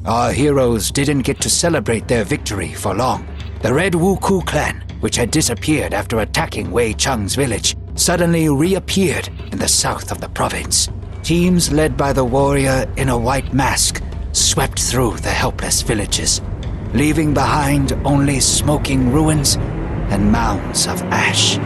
Our heroes didn't get to celebrate their victory for long. The Red Wuku clan, which had disappeared after attacking Wei Cheng's village, suddenly reappeared in the south of the province. Teams led by the warrior in a white mask swept through the helpless villages, leaving behind only smoking ruins and mounds of ash.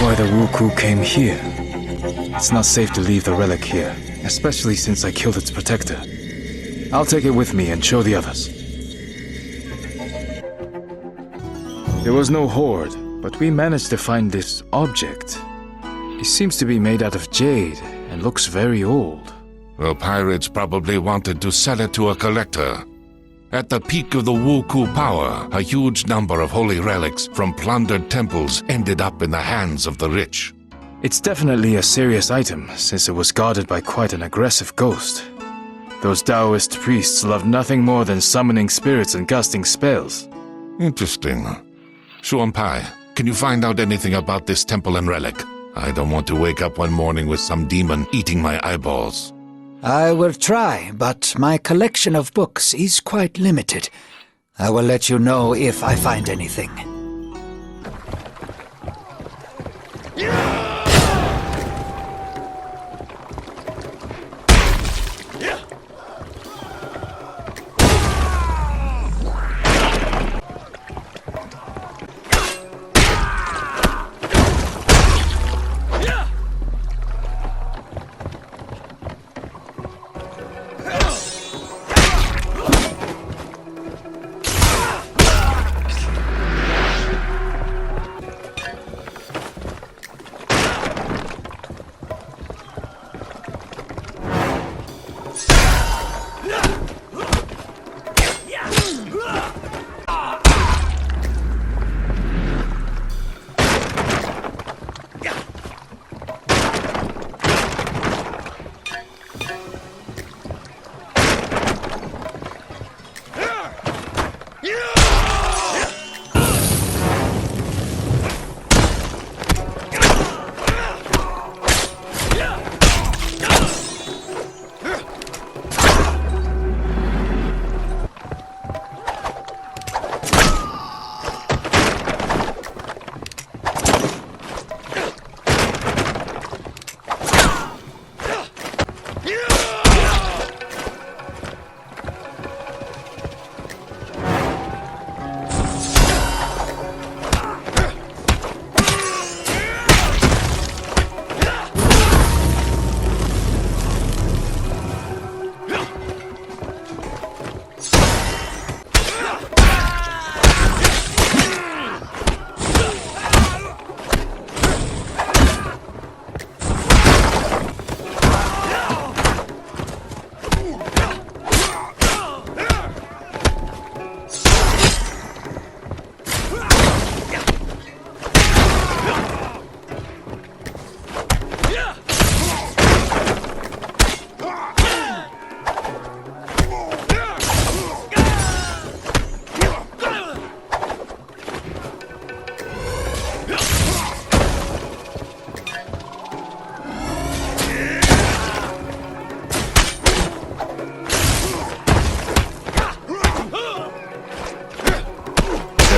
Why the Wuku came here. It's not safe to leave the relic here, especially since I killed its protector. I'll take it with me and show the others. There was no horde, but we managed to find this object. It seems to be made out of jade and looks very old. The pirates probably wanted to sell it to a collector. At the peak of the Wuku power, a huge number of holy relics from plundered temples ended up in the hands of the rich. It's definitely a serious item, since it was guarded by quite an aggressive ghost. Those Taoist priests love nothing more than summoning spirits and casting spells. Interesting. Shuanpai, can you find out anything about this temple and relic? I don't want to wake up one morning with some demon eating my eyeballs. I will try, but my collection of books is quite limited. I will let you know if I find anything.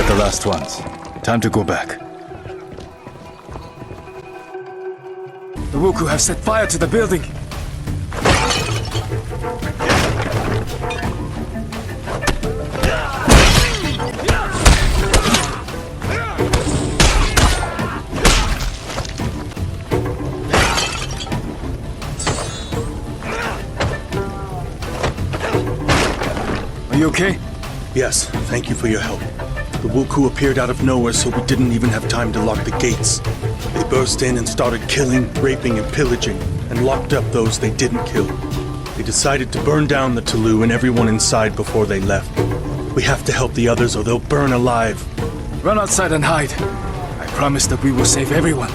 got the last ones. Time to go back. The Wuku have set fire to the building. Are you okay? Yes, thank you for your help. The Wuku appeared out of nowhere, so we didn't even have time to lock the gates. They burst in and started killing, raping, and pillaging, and locked up those they didn't kill. They decided to burn down the Tulu and everyone inside before they left. We have to help the others or they'll burn alive. Run outside and hide. I promise that we will save everyone.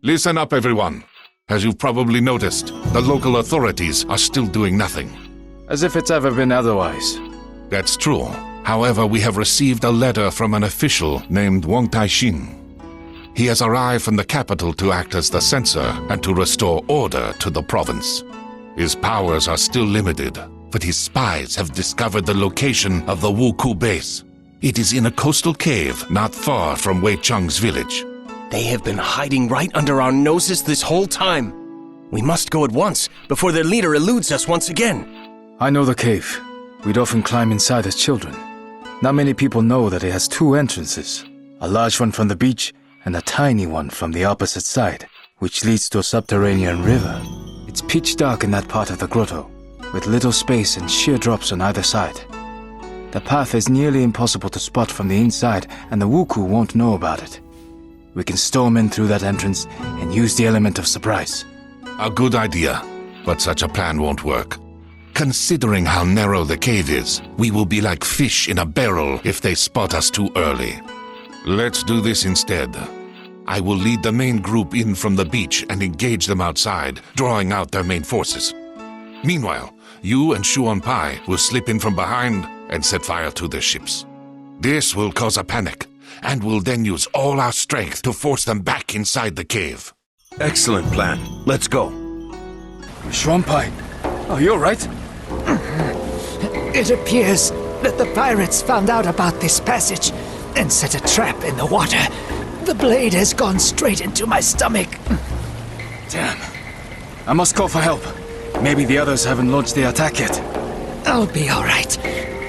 Listen up, everyone. As you've probably noticed, the local authorities are still doing nothing. As if it's ever been otherwise. That's true. However, we have received a letter from an official named Wang Taixin. He has arrived from the capital to act as the censor and to restore order to the province. His powers are still limited, but his spies have discovered the location of the Wuku base. It is in a coastal cave not far from Wei Cheng's village. They have been hiding right under our noses this whole time. We must go at once, before their leader eludes us once again. I know the cave. We'd often climb inside as children. Not many people know that it has two entrances. A large one from the beach, and a tiny one from the opposite side, which leads to a subterranean river. It's pitch dark in that part of the grotto, with little space and sheer drops on either side. The path is nearly impossible to spot from the inside, and the Wuku won't know about it. We can storm in through that entrance and use the element of surprise. A good idea, but such a plan won't work. Considering how narrow the cave is, we will be like fish in a barrel if they spot us too early. Let's do this instead. I will lead the main group in from the beach and engage them outside, drawing out their main forces. Meanwhile, you and Shuan Pai will slip in from behind and set fire to their ships. This will cause a panic, and we'll then use all our strength to force them back inside the cave. Excellent plan. Let's go. Shuanpai, are you alright? It appears that the pirates found out about this passage and set a trap in the water. The blade has gone straight into my stomach. Damn. I must call for help. Maybe the others haven't launched the attack yet. I'll be alright.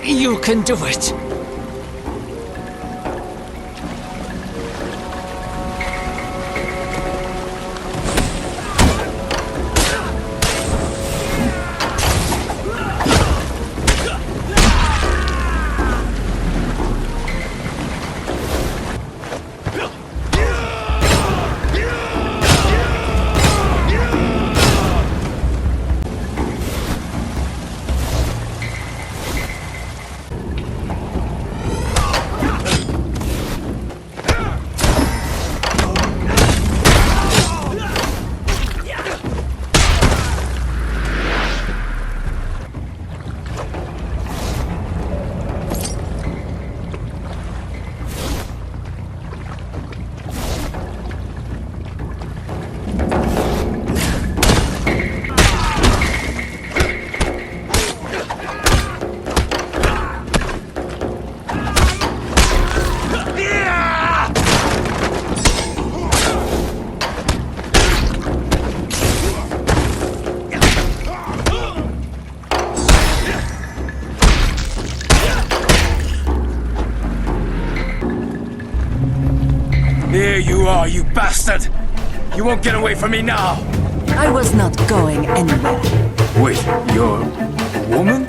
You can do it. are, you bastard! You won't get away from me now! I was not going anywhere. Wait, you're a woman?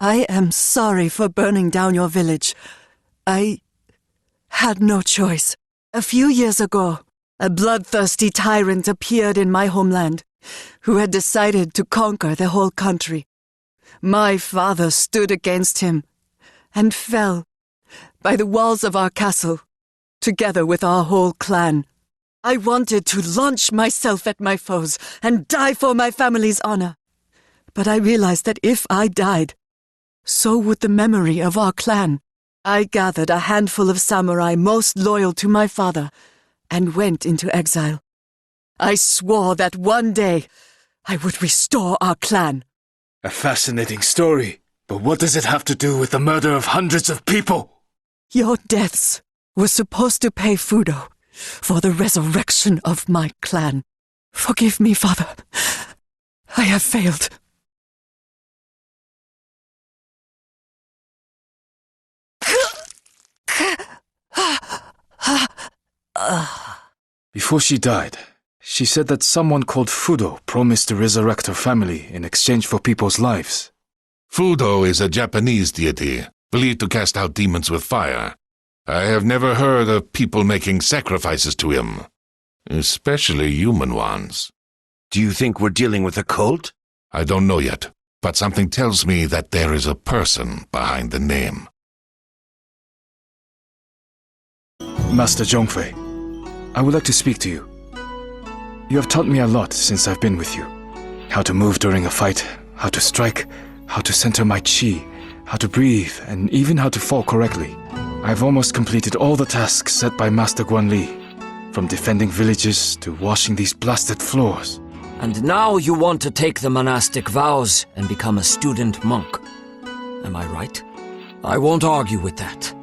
I am sorry for burning down your village. I had no choice. A few years ago, a bloodthirsty tyrant appeared in my homeland, who had decided to conquer the whole country. My father stood against him, and fell by the walls of our castle, together with our whole clan. I wanted to launch myself at my foes and die for my family's honor. But I realized that if I died, so would the memory of our clan. I gathered a handful of samurai most loyal to my father and went into exile. I swore that one day I would restore our clan. A fascinating story, but what does it have to do with the murder of hundreds of people? Your deaths were supposed to pay Fudo for the resurrection of my clan. Forgive me, father. I have failed. Before she died, she said that someone called Fudo promised to resurrect her family in exchange for people's lives. Fudo is a Japanese deity, believed to cast out demons with fire. I have never heard of people making sacrifices to him, especially human ones. Do you think we're dealing with a cult? I don't know yet, but something tells me that there is a person behind the name. Master Zhongfei, I would like to speak to you. You have taught me a lot since I've been with you. How to move during a fight, how to strike, how to center my chi, how to breathe, and even how to fall correctly. I've almost completed all the tasks set by Master Guanli, from defending villages to washing these blasted floors. And now you want to take the monastic vows and become a student monk. Am I right? I won't argue with that.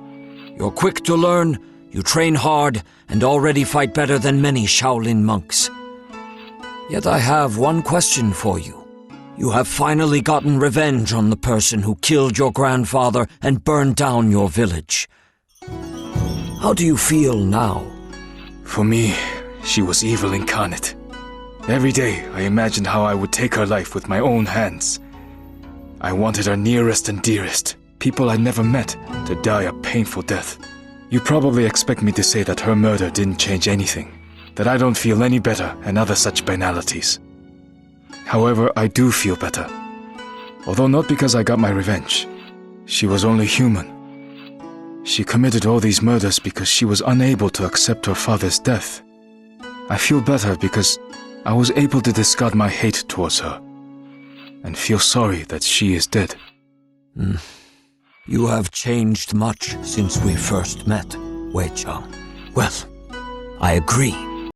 You're quick to learn, you train hard, and already fight better than many Shaolin monks. Yet I have one question for you. You have finally gotten revenge on the person who killed your grandfather and burned down your village. How do you feel now? For me, she was evil incarnate. Every day, I imagined how I would take her life with my own hands. I wanted her nearest and dearest, people I never met, to die a painful death. You probably expect me to say that her murder didn't change anything, that I don't feel any better and other such banalities. However, I do feel better. Although not because I got my revenge. She was only human. She committed all these murders because she was unable to accept her father's death. I feel better because I was able to discard my hate towards her and feel sorry that she is dead. You have changed much since we first met, Wei Chang. Well, I agree.